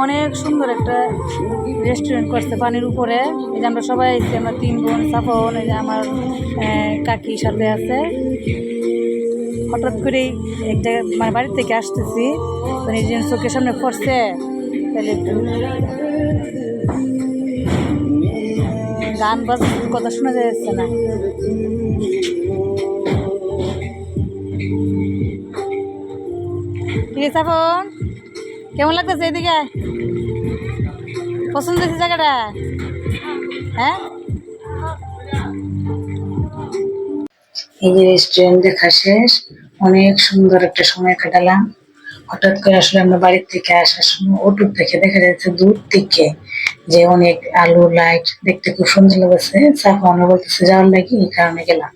অনেক সুন্দর একটা রেস্টুরেন্ট করছে পানির উপরে। এই যে আমরা সবাই আছি, আমরা 3 বোন, সাফন, এই যে আমার কাকি সাথে আছে। হঠাৎ করেই একটা মানে বাড়ি থেকে আসতেছি, মানে এই যে চোখের সামনে পড়ছে, তাহলে একটু গান বাজ কথা শোনা যাচ্ছে না। ঠিক আছে সাফন, কেমন লাগতেছে এদিকে? পছন্দ হয়েছে জায়গাটা? হ্যাঁ, এই যে রেস্টুরেন্ট দেখা শেষ, অনেক সুন্দর একটা সময় কাটালাম। হঠাৎ করে আসলে আমরা বাড়ির থেকে আসার সময় অটো থেকে দেখা যাচ্ছে দূর থেকে যে অনেক আলো লাইট দেখতে খুব সুন্দর লাগছে। সাফওয়ানও বলতেছে যাওয়ার লাগি, এই কারণে গেলাম।